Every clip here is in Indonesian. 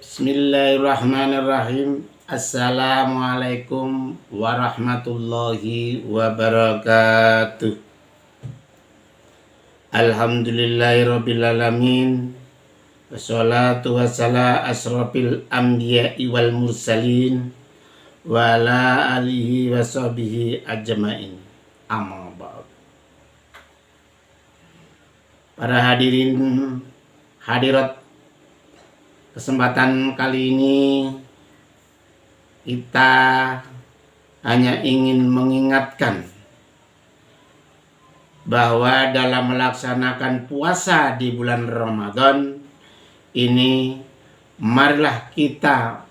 Bismillahirrahmanirrahim. Assalamualaikum warahmatullahi wabarakatuh. Alhamdulillahirrabbilalamin. Wassalatu wassalamu asrafil anbiya'i wal mursalin wa ala alihi wa sahbihi ajma'in. Amma ba'd. Para hadirin hadirat, kesempatan kali ini kita hanya ingin mengingatkan bahwa dalam melaksanakan puasa di bulan Ramadan ini, marilah kita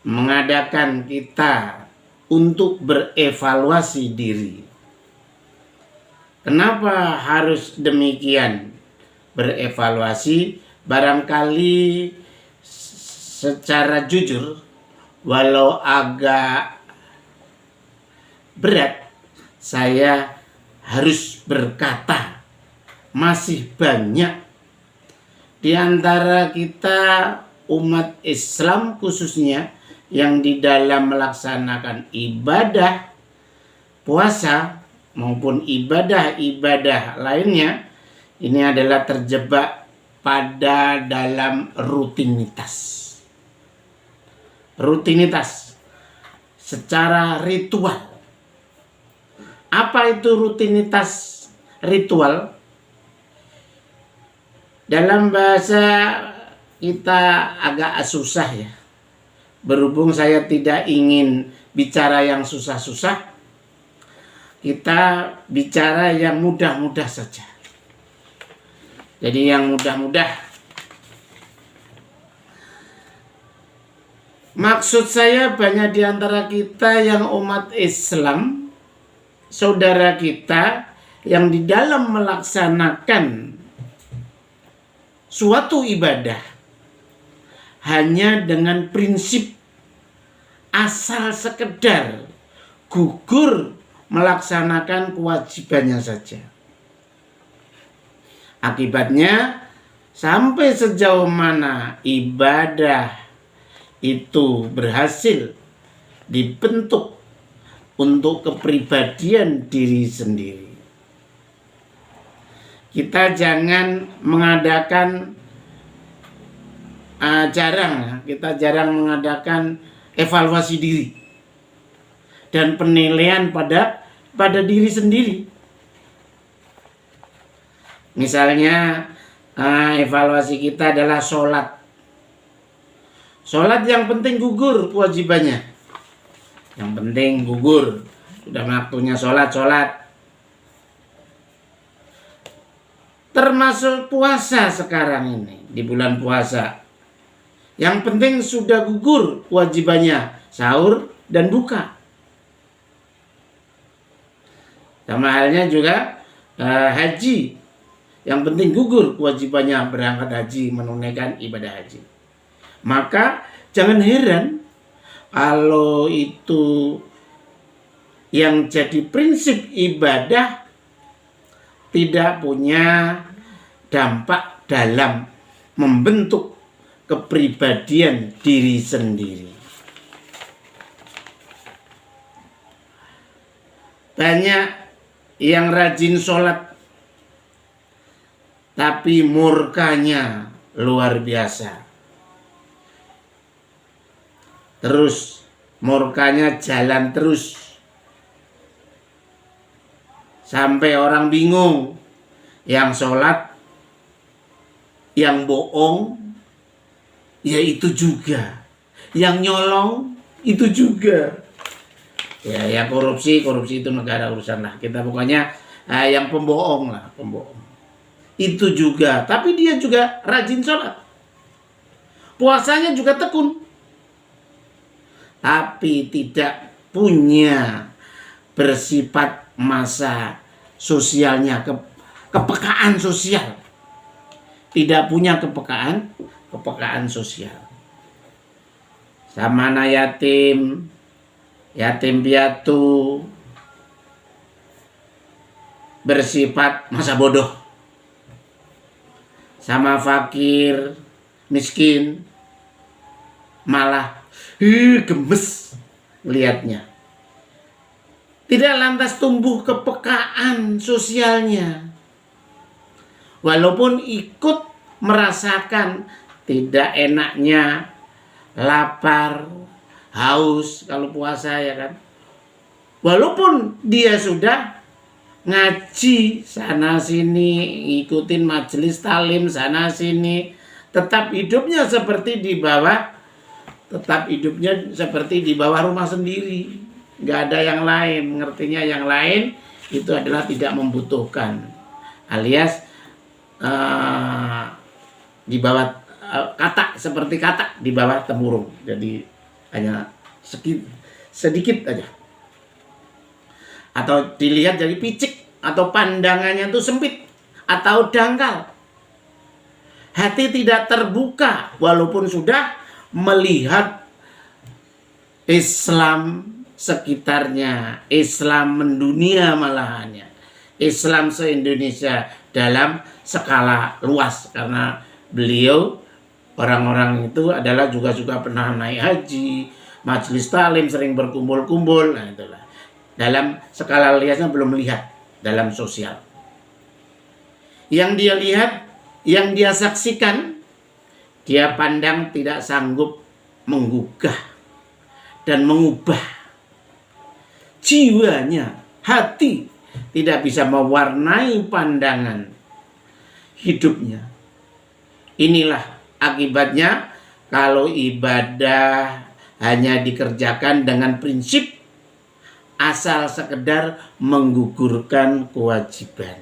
mengadakan kita untuk berevaluasi diri. Kenapa harus demikian berevaluasi? Barangkali secara jujur, walau agak berat, saya harus berkata masih banyak di antara kita umat Islam khususnya yang di dalam melaksanakan ibadah puasa maupun ibadah-ibadah lainnya ini adalah terjebak pada dalam rutinitas secara ritual. Apa itu rutinitas ritual? Dalam bahasa kita agak susah ya. Berhubung saya tidak ingin bicara yang susah-susah, kita bicara yang mudah-mudah saja. Jadi yang mudah-mudah. Maksud saya banyak di antara kita yang umat Islam, saudara kita yang di dalam melaksanakan suatu ibadah hanya dengan prinsip asal sekedar gugur melaksanakan kewajibannya saja. Akibatnya sampai sejauh mana ibadah itu berhasil dibentuk untuk kepribadian diri sendiri. Kita jangan mengadakan kita jarang mengadakan evaluasi diri dan penilaian pada diri sendiri. Misalnya evaluasi kita adalah sholat. Sholat yang penting gugur kewajibannya. Yang penting gugur. Sudah waktunya sholat. Termasuk puasa sekarang ini. Di bulan puasa. Yang penting sudah gugur kewajibannya. Sahur dan buka. Sama halnya juga haji. Yang penting gugur kewajibannya berangkat haji, menunaikan ibadah haji. Maka jangan heran kalau itu yang jadi prinsip ibadah tidak punya dampak dalam membentuk kepribadian diri sendiri. Banyak yang rajin sholat tapi murkanya luar biasa. Terus murkanya jalan terus. Sampai orang bingung. Yang sholat, yang bohong, ya itu juga. Yang nyolong, itu juga. Ya korupsi itu negara urusan lah. Kita pokoknya yang pembohong lah, pembohong. Itu juga, tapi dia juga rajin sholat. Puasanya juga tekun. Tapi tidak punya bersifat masa sosialnya, kepekaan sosial. Tidak punya kepekaan sosial. Sama anak yatim piatu, bersifat masa bodoh. Sama fakir, miskin, malah gemes melihatnya. Tidak lantas tumbuh kepekaan sosialnya. Walaupun ikut merasakan tidak enaknya lapar, haus kalau puasa ya kan. Walaupun dia sudah ngaji sana sini, ngikutin majelis talim sana sini, tetap hidupnya seperti di bawah rumah sendiri. Nggak ada yang lain. Ngertinya yang lain itu adalah tidak membutuhkan, alias di bawah kata, seperti kata di bawah temurung. Jadi hanya sedikit aja. Atau dilihat jadi picik, atau pandangannya itu sempit atau dangkal. Hati tidak terbuka walaupun sudah melihat Islam sekitarnya, Islam mendunia malahannya, Islam se-Indonesia dalam skala luas. Karena beliau, orang-orang itu adalah juga pernah naik haji, majelis talim, sering berkumpul-kumpul. Nah itulah, dalam skala luasnya belum melihat dalam sosial. Yang dia lihat, yang dia saksikan, dia pandang tidak sanggup menggugah dan mengubah jiwanya. Hati tidak bisa mewarnai pandangan hidupnya. Inilah akibatnya kalau ibadah hanya dikerjakan dengan prinsip asal sekedar menggugurkan kewajiban.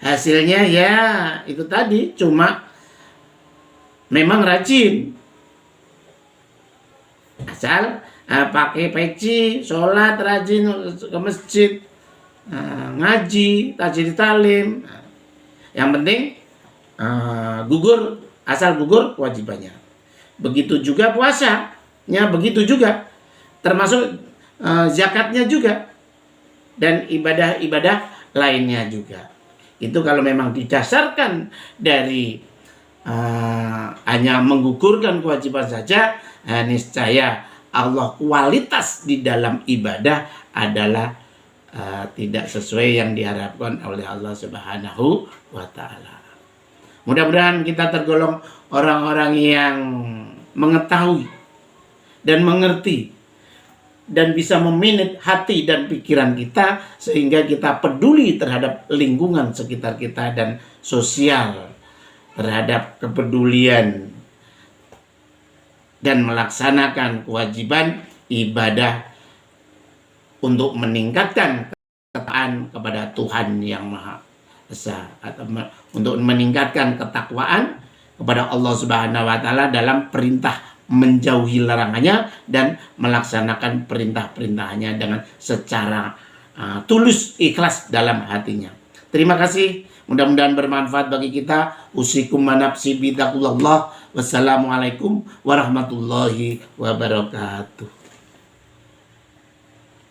Hasilnya ya itu tadi, cuma memang rajin, asal pakai peci, sholat rajin ke masjid, ngaji, tajwid talim. Yang penting gugur, asal gugur kewajibannya. Begitu juga puasanya, begitu juga, termasuk zakatnya juga, dan ibadah-ibadah lainnya juga. Itu kalau memang didasarkan dari hanya menggugurkan kewajiban saja, niscaya Allah kualitas di dalam ibadah adalah tidak sesuai yang diharapkan oleh Allah Subhanahu wa Ta'ala. Mudah-mudahan kita tergolong orang-orang yang mengetahui dan mengerti dan bisa memanage hati dan pikiran kita, sehingga kita peduli terhadap lingkungan sekitar kita dan sosial, terhadap kepedulian dan melaksanakan kewajiban ibadah untuk meningkatkan ketaatan kepada Tuhan Yang Maha Esa, atau untuk meningkatkan ketakwaan kepada Allah Subhanahu wa Ta'ala dalam perintah menjauhi larangannya dan melaksanakan perintah-perintahnya dengan secara tulus, ikhlas dalam hatinya. Terima kasih, mudah-mudahan bermanfaat bagi kita. Usikum manapsi bitakullah. Wassalamualaikum warahmatullahi wabarakatuh.